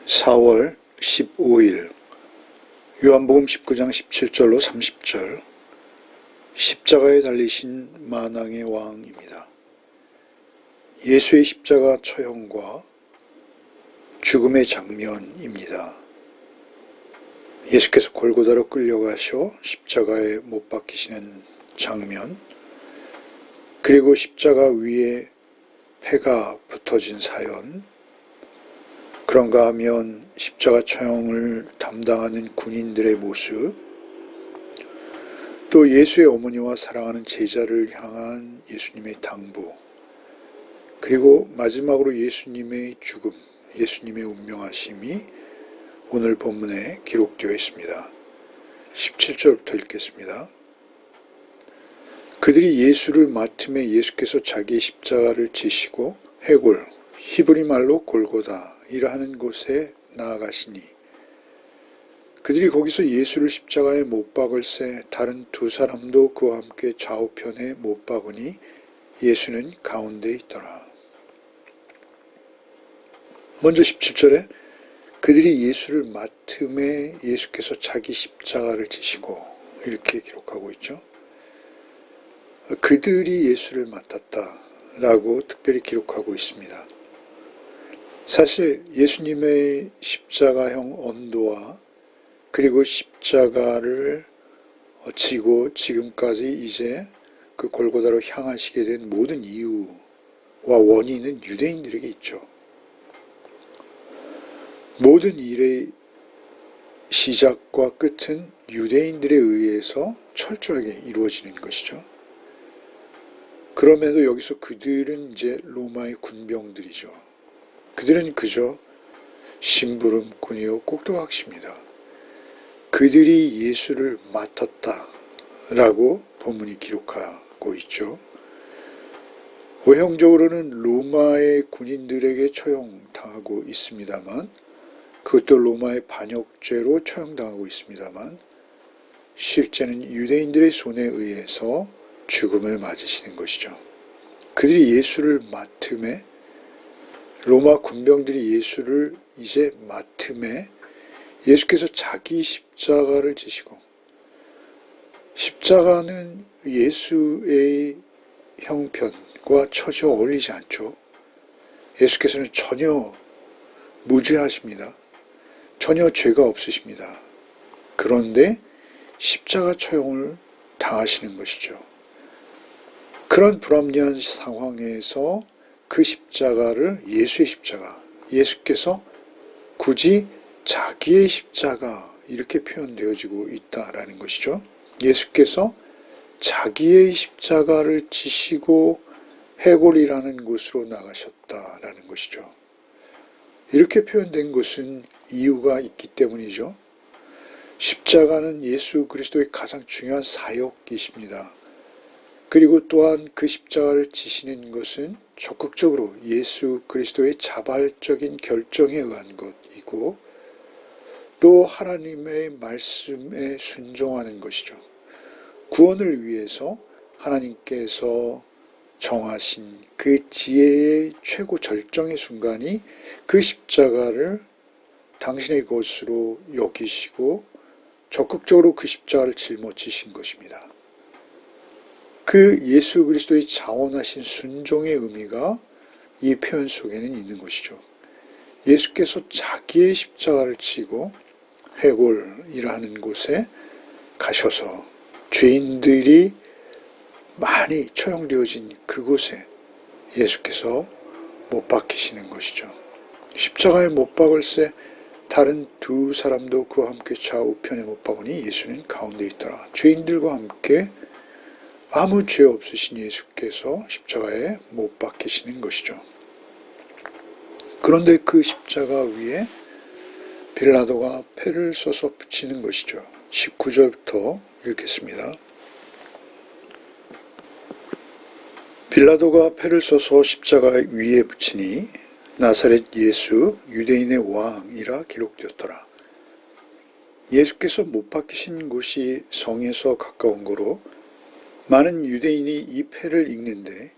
4월 15일 요한복음 19장 17절로 30절 십자가에 달리신 만왕의 왕입니다. 예수의 십자가 처형과 죽음의 장면입니다. 예수께서 골고다로 끌려가셔 십자가에 못 박히시는 장면, 그리고 십자가 위에 패가 붙어진 사연, 그런가 하면 십자가 처형을 담당하는 군인들의 모습, 또 예수의 어머니와 사랑하는 제자를 향한 예수님의 당부, 그리고 마지막으로 예수님의 죽음, 예수님의 운명하심이 오늘 본문에 기록되어 있습니다. 17절부터 읽겠습니다. 그들이 예수를 맡음에 예수께서 자기의 십자가를 지시고 해골, 히브리 말로 골고다 이라 하는 곳에 나아가시니, 그들이 거기서 예수를 십자가에 못 박을새 다른 두 사람도 그와 함께 좌우편에 못 박으니 예수는 가운데 있더라. 먼저 17절에 그들이 예수를 맡음에 예수께서 자기 십자가를 지시고 이렇게 기록하고 있죠. 그들이 예수를 맡았다 라고 특별히 기록하고 있습니다. 사실 예수님의 십자가형 언도와 그리고 십자가를 지고 지금까지 이제 그 골고다로 향하시게 된 모든 이유와 원인은 유대인들에게 있죠. 모든 일의 시작과 끝은 유대인들에 의해서 철저하게 이루어지는 것이죠. 그럼에도 여기서 그들은 이제 로마의 군병들이죠. 그들은 그저 심부름꾼이요 꼭두각시입니다. 그들이 예수를 맡았다 라고 본문이 기록하고 있죠. 외형적으로는 로마의 군인들에게 처형당하고 있습니다만, 그것도 로마의 반역죄로 처형당하고 있습니다만, 실제는 유대인들의 손에 의해서 죽음을 맞으시는 것이죠. 그들이 예수를 맡음에, 로마 군병들이 예수를 이제 맡음에 예수께서 자기 십자가를 지시고, 십자가는 예수의 형편과 처지와 어울리지 않죠. 예수께서는 전혀 무죄하십니다. 전혀 죄가 없으십니다. 그런데 십자가 처형을 당하시는 것이죠. 그런 불합리한 상황에서 그 십자가를 예수의 십자가, 예수께서 굳이 자기의 십자가 이렇게 표현되어지고 있다라는 것이죠. 예수께서 자기의 십자가를 지시고 해골이라는 곳으로 나가셨다라는 것이죠. 이렇게 표현된 것은 이유가 있기 때문이죠. 십자가는 예수 그리스도의 가장 중요한 사역이십니다. 그리고 또한 그 십자가를 지시는 것은 적극적으로 예수 그리스도의 자발적인 결정에 의한 것이고, 또 하나님의 말씀에 순종하는 것이죠. 구원을 위해서 하나님께서 정하신 그 지혜의 최고 절정의 순간이 그 십자가를 당신의 것으로 여기시고 적극적으로 그 십자가를 짊어지신 것입니다. 그 예수 그리스도의 자원하신 순종의 의미가 이 표현 속에는 있는 것이죠. 예수께서 자기의 십자가를 지고 해골이라는 곳에 가셔서 죄인들이 많이 처형되어진 그곳에 예수께서 못 박히시는 것이죠. 십자가에 못 박을새 다른 두 사람도 그와 함께 좌우편에 못 박으니 예수는 가운데 있더라. 죄인들과 함께 아무 죄 없으신 예수께서 십자가에 못 박히시는 것이죠. 그런데 그 십자가 위에 빌라도가 패를 써서 붙이는 것이죠. 19절부터 읽겠습니다. 빌라도가 패를 써서 십자가 위에 붙이니 나사렛 예수 유대인의 왕이라 기록되었더라. 예수께서 못 박히신 곳이 성에서 가까운 거로 많은 유대인이 이 패를 읽는데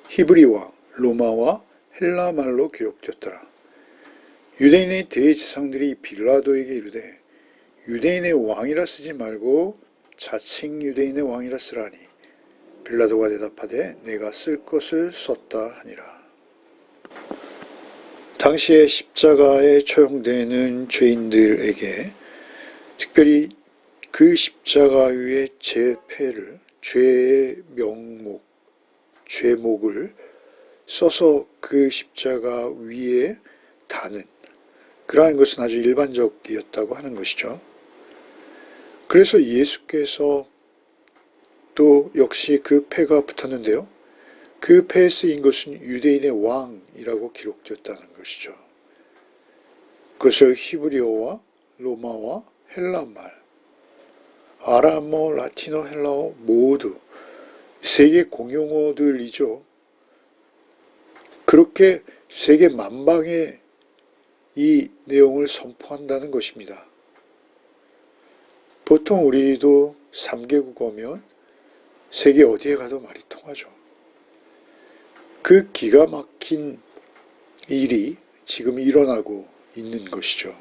히브리와 로마와 헬라 말로 기록되었더라. 유대인의 대제사장들이 빌라도에게 이르되 유대인의 왕이라 쓰지 말고 자칭 유대인의 왕이라 쓰라니. 빌라도가 대답하되 내가 쓸 것을 썼다 하니라. 당시에 십자가에 처형되는 죄인들에게 특별히 그 십자가 위에 죄의 명목, 죄목을 써서 그 십자가 위에 다는 그러한 것은 아주 일반적이었다고 하는 것이죠. 그래서 예수께서 또 역시 그 패가 붙었는데요. 그 패에 쓰인 것은 유대인의 왕이라고 기록되었다는 것이죠. 그것을 히브리어와 로마와 헬라말, 아람어, 라틴어, 헬라어 모두 세계 공용어들이죠. 그렇게 세계 만방에 이 내용을 선포한다는 것입니다. 보통 우리도 3개국어면 세계 어디에 가도 말이 통하죠. 그 기가 막힌 일이 지금 일어나고 있는 것이죠.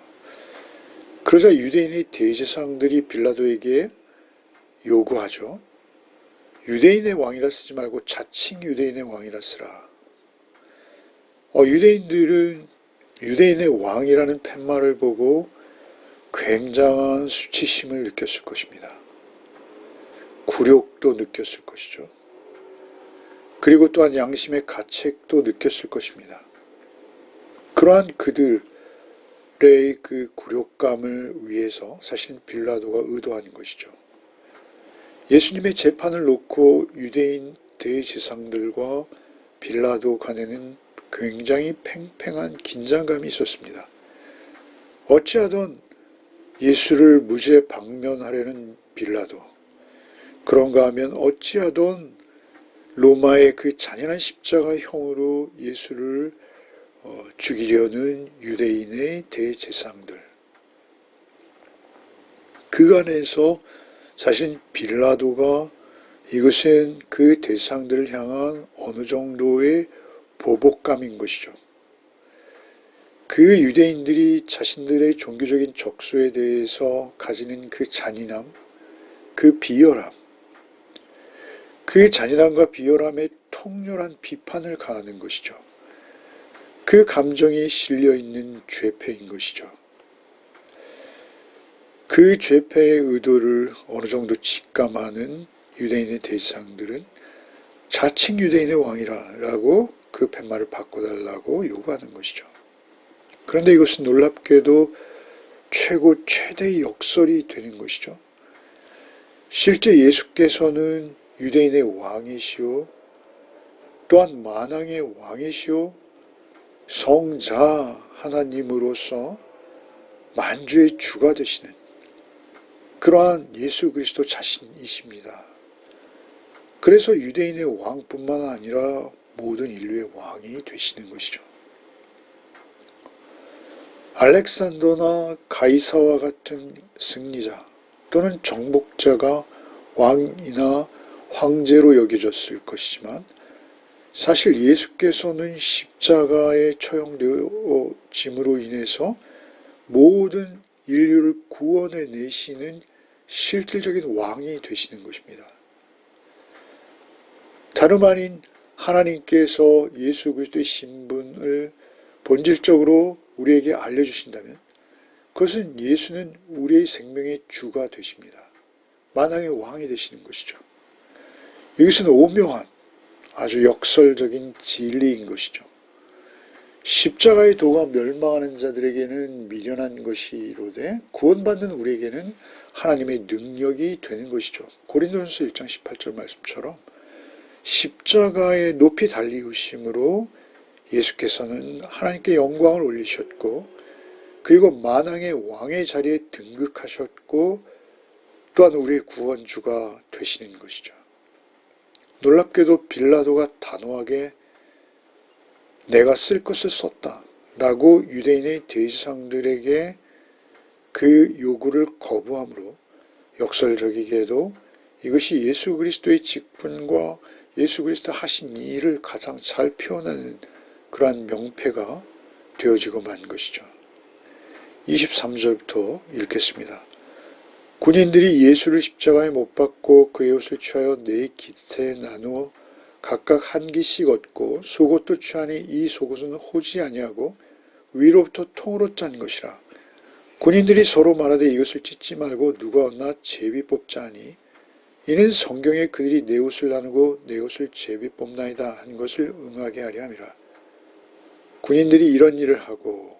그러자 유대인의 대제사장들이 빌라도에게 요구하죠. 유대인의 왕이라 쓰지 말고 자칭 유대인의 왕이라 쓰라. 유대인들은 유대인의 왕이라는 팻말을 보고 굉장한 수치심을 느꼈을 것입니다. 굴욕도 느꼈을 것이죠. 그리고 또한 양심의 가책도 느꼈을 것입니다. 그러한 그들의 그 굴욕감을 위해서 사실 빌라도가 의도한 것이죠. 예수님의 재판을 놓고 유대인 대제사장들과 빌라도 간에는 굉장히 팽팽한 긴장감이 있었습니다. 어찌하든 예수를 무죄 방면하려는 빌라도, 그런가 하면 어찌하든 로마의 그 잔인한 십자가형으로 예수를 죽이려는 유대인의 대제사장들, 그간에서 사실 빌라도가 이것은 그 대제사장들을 향한 어느 정도의 보복감인 것이죠. 그 유대인들이 자신들의 종교적인 적소에 대해서 가지는 그 잔인함, 그 비열함, 그 잔인함과 비열함에 통렬한 비판을 가하는 것이죠. 그 감정이 실려있는 죄패인 것이죠. 그 죄패의 의도를 어느 정도 직감하는 유대인의 대제사장들은 자칭 유대인의 왕이라고 그 팻말을 바꿔달라고 요구하는 것이죠. 그런데 이것은 놀랍게도 최대의 역설이 되는 것이죠. 실제 예수께서는 유대인의 왕이시오, 또한 만왕의 왕이시오, 성자 하나님으로서 만주의 주가 되시는 그러한 예수 그리스도 자신이십니다. 그래서 유대인의 왕뿐만 아니라 모든 인류의 왕이 되시는 것이죠. 알렉산더나 가이사와 같은 승리자 또는 정복자가 왕이나 황제로 여겨졌을 것이지만 사실 예수께서는 십자가에 처형되어짐으로 인해서 모든 인류를 구원해 내시는 실질적인 왕이 되시는 것입니다. 다름 아닌 하나님께서 예수 그리스도의 신분을 본질적으로 우리에게 알려주신다면 그것은 예수는 우리의 생명의 주가 되십니다. 만왕의 왕이 되시는 것이죠. 이것은 오묘한 아주 역설적인 진리인 것이죠. 십자가의 도가 멸망하는 자들에게는 미련한 것이로되 구원받는 우리에게는 하나님의 능력이 되는 것이죠. 고린도전서 1장 18절 말씀처럼 십자가의 높이 달리우심으로 예수께서는 하나님께 영광을 올리셨고 그리고 만왕의 왕의 자리에 등극하셨고 또한 우리의 구원주가 되시는 것이죠. 놀랍게도 빌라도가 단호하게 내가 쓸 것을 썼다 라고 유대인의 대제사장들에게 그 요구를 거부함으로 역설적이게도 이것이 예수 그리스도의 직분과 예수 그리스도 하신 일을 가장 잘 표현하는 그러한 명패가 되어지고 만 것이죠. 23절부터 읽겠습니다. 군인들이 예수를 십자가에 못 박고 그의 옷을 취하여 네 깃에 나누어 각각 한 깃씩 얻고 속옷도 취하니 이 속옷은 호지 아니하고 위로부터 통으로 짠 것이라. 군인들이 서로 말하되 이것을 찢지 말고 누가 얻나 제비 뽑자 하니 이는 성경에 그들이 내 옷을 나누고 내 옷을 제비 뽑나이다 한 것을 응하게 하려 함이라. 군인들이 이런 일을 하고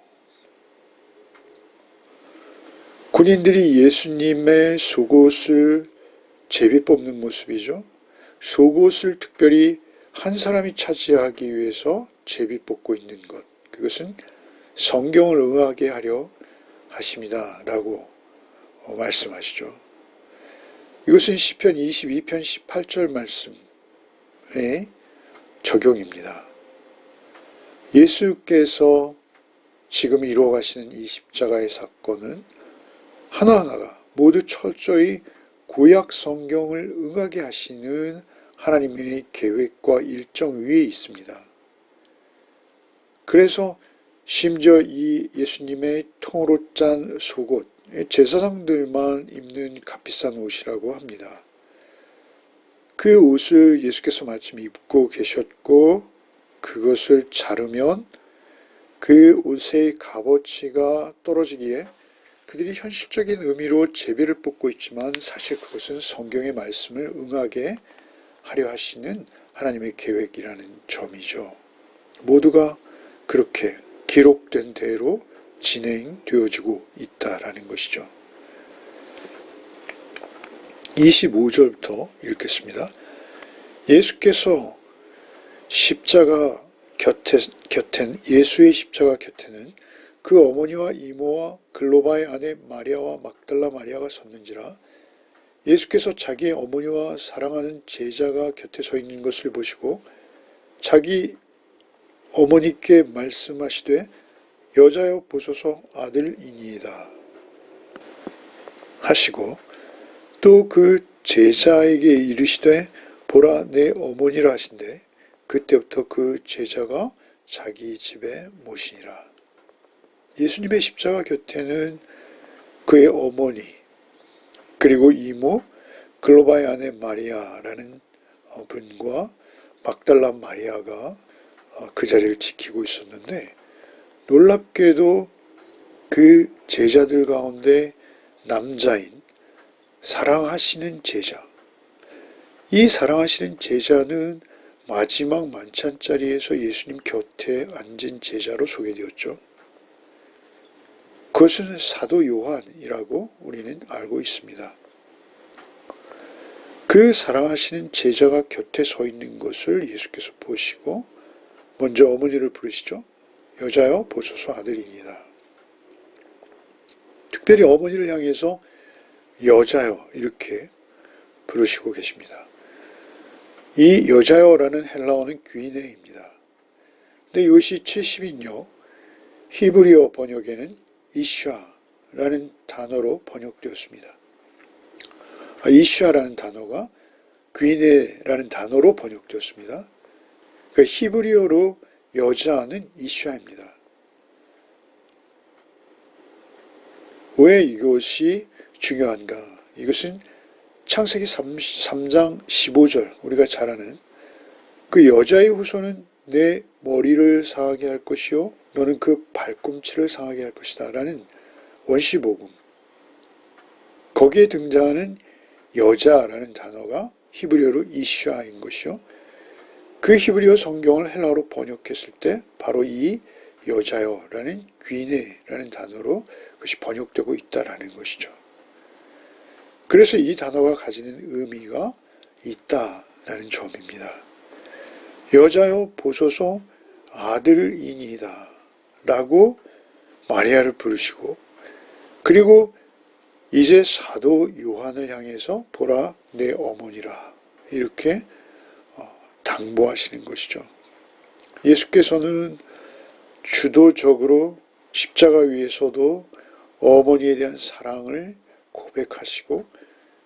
군인들이 예수님의 속옷을 제비 뽑는 모습이죠. 속옷을 특별히 한 사람이 차지하기 위해서 제비 뽑고 있는 것, 그것은 성경을 응하게 하려 하십니다 라고 말씀하시죠. 이것은 시편 22편 18절 말씀의 적용입니다. 예수께서 지금 이루어 가시는 이 십자가의 사건은 하나하나가 모두 철저히 구약 성경을 응하게 하시는 하나님의 계획과 일정 위에 있습니다. 그래서 심지어 이 예수님의 통으로 짠 속옷, 제사장들만 입는 값비싼 옷이라고 합니다. 그 옷을 예수께서 마침 입고 계셨고 그것을 자르면 그 옷의 값어치가 떨어지기에 그들이 현실적인 의미로 제비를 뽑고 있지만 사실 그것은 성경의 말씀을 응하게 하려 하시는 하나님의 계획이라는 점이죠. 모두가 그렇게 기록된 대로 진행되어지고 있다라는 것이죠. 25절부터 읽겠습니다. 예수께서 십자가 예수의 십자가 곁에는 그 어머니와 이모와 글로바의 아내 마리아와 막달라 마리아가 섰는지라. 예수께서 자기의 어머니와 사랑하는 제자가 곁에 서 있는 것을 보시고 자기 어머니께 말씀하시되 여자여 보소서 아들이니이다 하시고 또 그 제자에게 이르시되 보라 내 어머니라 하신대 그때부터 그 제자가 자기 집에 모시니라. 예수님의 십자가 곁에는 그의 어머니 그리고 이모 글로바의 아내 마리아라는 분과 막달라 마리아가 그 자리를 지키고 있었는데 놀랍게도 그 제자들 가운데 남자인 사랑하시는 제자, 이 사랑하시는 제자는 마지막 만찬 자리에서 예수님 곁에 앉은 제자로 소개되었죠. 그것은 사도 요한이라고 우리는 알고 있습니다. 그 사랑하시는 제자가 곁에 서 있는 것을 예수께서 보시고 먼저 어머니를 부르시죠. 여자여 보소서 아들이니이다. 특별히 어머니를 향해서 여자여 이렇게 부르시고 계십니다. 이 여자여라는 헬라어는 귀네입니다. 근데 이것이 70인역 히브리어 번역에는 이슈아라는 단어로 번역되었습니다. 이슈아라는 단어가 귀네라는 단어로 번역되었습니다. 그 히브리어로 여자는 이슈아입니다. 왜 이것이 중요한가? 이것은 창세기 3장 15절 우리가 잘 아는 그 여자의 후손은 내 머리를 상하게 할 것이요 너는 그 발꿈치를 상하게 할 것이다 라는 원시복음, 거기에 등장하는 여자라는 단어가 히브리어로 이슈아인 것이요 그 히브리어 성경을 헬라어로 번역했을 때 바로 이 여자여라는 귀네라는 단어로 그것이 번역되고 있다라는 것이죠. 그래서 이 단어가 가지는 의미가 있다라는 점입니다. 여자여 보소서 아들이니이다 라고 마리아를 부르시고 그리고 이제 사도 요한을 향해서 보라 내 어머니라 이렇게 당부하시는 것이죠. 예수께서는 주도적으로 십자가 위에서도 어머니에 대한 사랑을 고백하시고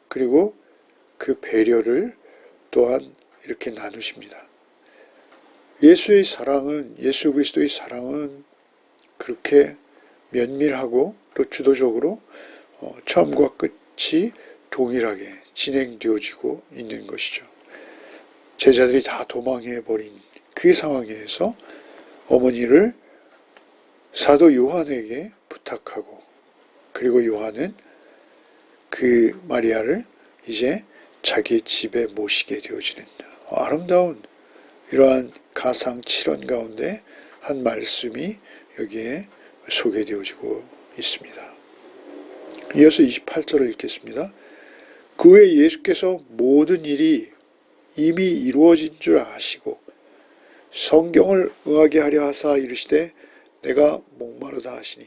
그리고 그 배려를 또한 이렇게 나누십니다. 예수의 사랑은 예수 그리스도의 사랑은 그렇게 면밀하고 또 주도적으로 처음과 끝이 동일하게 진행되어지고 있는 것이죠. 제자들이 다 도망해버린 그 상황에서 어머니를 사도 요한에게 부탁하고, 그리고 요한은 그 마리아를 이제 자기 집에 모시게 되어지는 아름다운 이러한 가상칠언 가운데 한 말씀이 여기에 소개되어지고 있습니다. 이어서 28절을 읽겠습니다. 그 후에 예수께서 모든 일이 이미 이루어진 줄 아시고 성경을 응하게 하려 하사 이르시되 내가 목마르다 하시니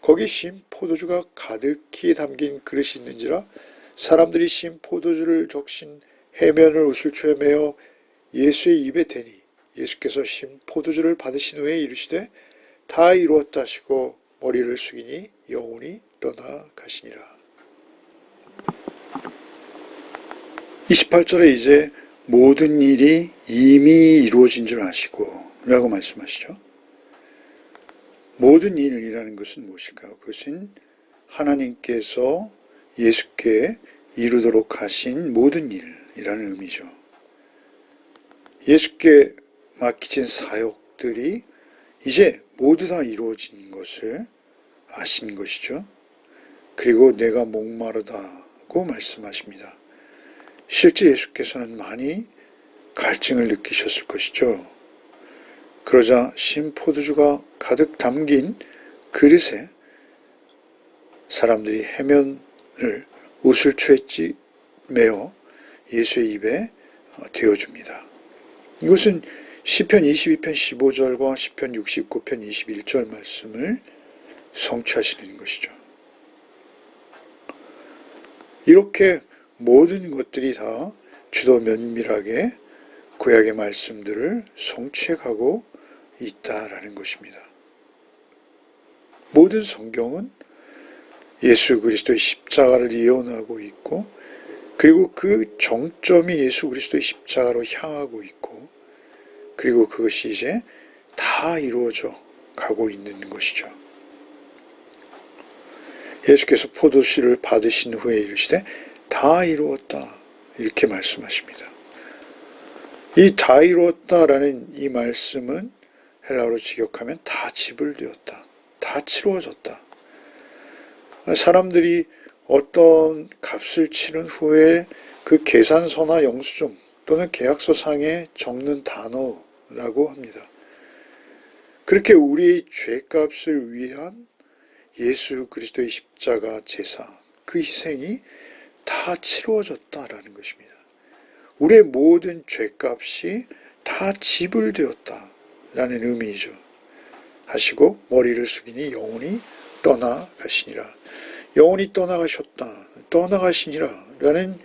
거기 신 포도주가 가득히 담긴 그릇이 있는지라 사람들이 신 포도주를 적신 해면을 우슬초에 메어 예수의 입에 대니 예수께서 신 포도주를 받으신 후에 이르시되 다 이루었다 하시고 머리를 숙이니 영혼이 떠나가시니라. 28절에 이제 모든 일이 이미 이루어진 줄 아시고 라고 말씀하시죠. 모든 일이라는 것은 무엇일까요? 그것은 하나님께서 예수께 이루도록 하신 모든 일이라는 의미죠. 예수께 맡기신 사역들이 이제 모두 다 이루어진 것을 아신 것이죠. 그리고 내가 목마르다고 말씀하십니다. 실제 예수께서는 많이 갈증을 느끼셨을 것이죠. 그러자 신 포도주가 가득 담긴 그릇에 사람들이 해면을 우슬초에 메어 예수의 입에 대어줍니다. 이것은 시편 22편 15절과 시편 69편 21절 말씀을 성취하시는 것이죠. 이렇게 모든 것들이 다 주도 면밀하게 구약의 말씀들을 성취해가고 있다라는 것입니다. 모든 성경은 예수 그리스도의 십자가를 예언하고 있고, 그리고 그 정점이 예수 그리스도의 십자가로 향하고 있고, 그리고 그것이 이제 다 이루어져 가고 있는 것이죠. 예수께서 포도씨를 받으신 후에 이르시되 다 이루었다 이렇게 말씀하십니다. 이 다 이루었다라는 이 말씀은 헬라어로 직역하면 다 지불되었다, 다 치루어졌다. 사람들이 어떤 값을 치른 후에 그 계산서나 영수증 또는 계약서상에 적는 단어라고 합니다. 그렇게 우리의 죄값을 위한 예수 그리스도의 십자가 제사, 그 희생이 다 치루어졌다라는 것입니다. 우리의 모든 죄값이 다 지불되었다라는 의미이죠. 하시고 머리를 숙이니 영혼이 떠나가시니라. 영혼이 떠나가셨다, 떠나가시니라 라는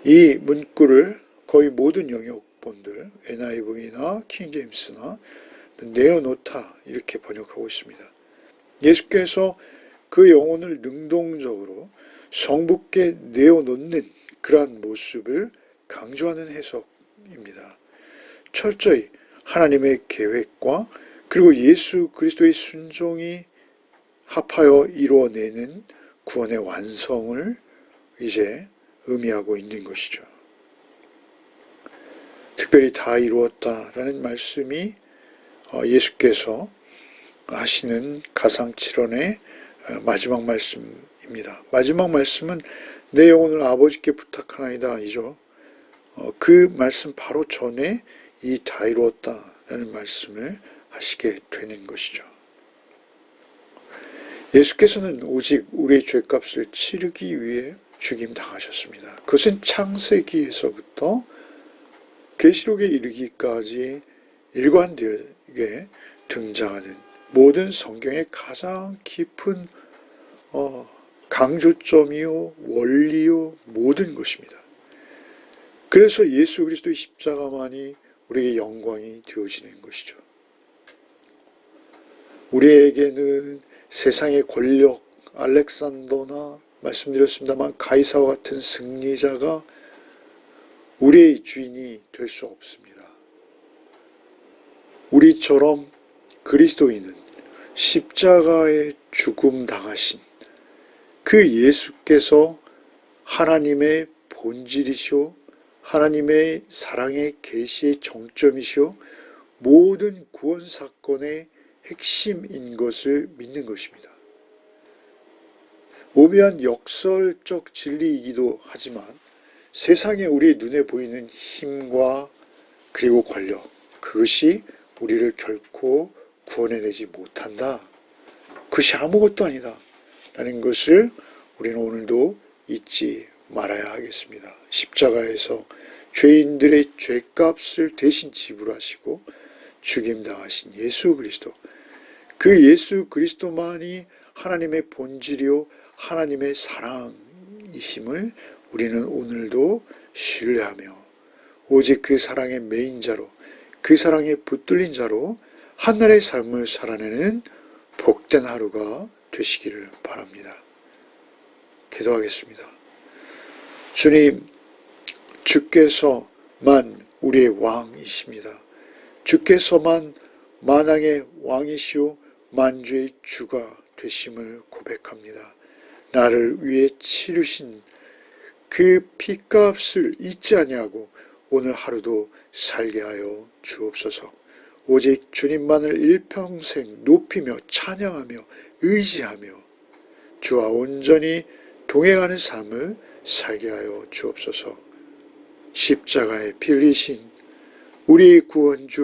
이 문구를 거의 모든 영역본들, NIV나 킹제임스나 내어놓다 이렇게 번역하고 있습니다. 예수께서 그 영혼을 능동적으로 성부께 내어놓는 그러한 모습을 강조하는 해석입니다. 철저히 하나님의 계획과 그리고 예수 그리스도의 순종이 합하여 이루어내는 구원의 완성을 이제 의미하고 있는 것이죠. 특별히 다 이루었다라는 말씀이 예수께서 하시는 가상칠언의 마지막 말씀입니다. 마지막 말씀은 내 영혼을 아버지께 부탁하나이다 이죠. 그 말씀 바로 전에 이 다 이루었다라는 말씀을 하시게 되는 것이죠. 예수께서는 오직 우리의 죄값을 치르기 위해 죽임당하셨습니다. 그것은 창세기에서부터 계시록에 이르기까지 일관되게 등장하는 모든 성경의 가장 깊은 강조점이요 원리요 모든 것입니다. 그래서 예수 그리스도의 십자가만이 우리에게 영광이 되어지는 것이죠. 우리에게는 세상의 권력, 알렉산더나 말씀드렸습니다만 가이사와 같은 승리자가 우리의 주인이 될 수 없습니다. 우리처럼 그리스도인은 십자가에 죽음 당하신 그 예수께서 하나님의 본질이시오, 하나님의 사랑의 계시의 정점이시오, 모든 구원 사건의 핵심인 것을 믿는 것입니다. 오묘한 역설적 진리이기도 하지만 세상에 우리의 눈에 보이는 힘과 그리고 권력, 그것이 우리를 결코 구원해내지 못한다. 그것이 아무것도 아니다. 라는 것을 우리는 오늘도 잊지 말아야 하겠습니다. 십자가에서 죄인들의 죄값을 대신 지불하시고 죽임당하신 예수 그리스도, 그 예수 그리스도만이 하나님의 본질이요 하나님의 사랑이심을 우리는 오늘도 신뢰하며 오직 그 사랑의 메인자로, 그 사랑에 붙들린 자로 한나라의 삶을 살아내는 복된 하루가 되시기를 바랍니다. 기도하겠습니다. 주님, 주께서만 우리의 왕이십니다. 주께서만 만왕의 왕이시오 만주의 주가 되심을 고백합니다. 나를 위해 치르신 그 피값을 잊지 아니하고 오늘 하루도 살게 하여 주옵소서. 오직 주님만을 일평생 높이며 찬양하며 의지하며 주와 온전히 동행하는 삶을 살게 하여 주옵소서. 십자가에 피 흘리신 우리 구원주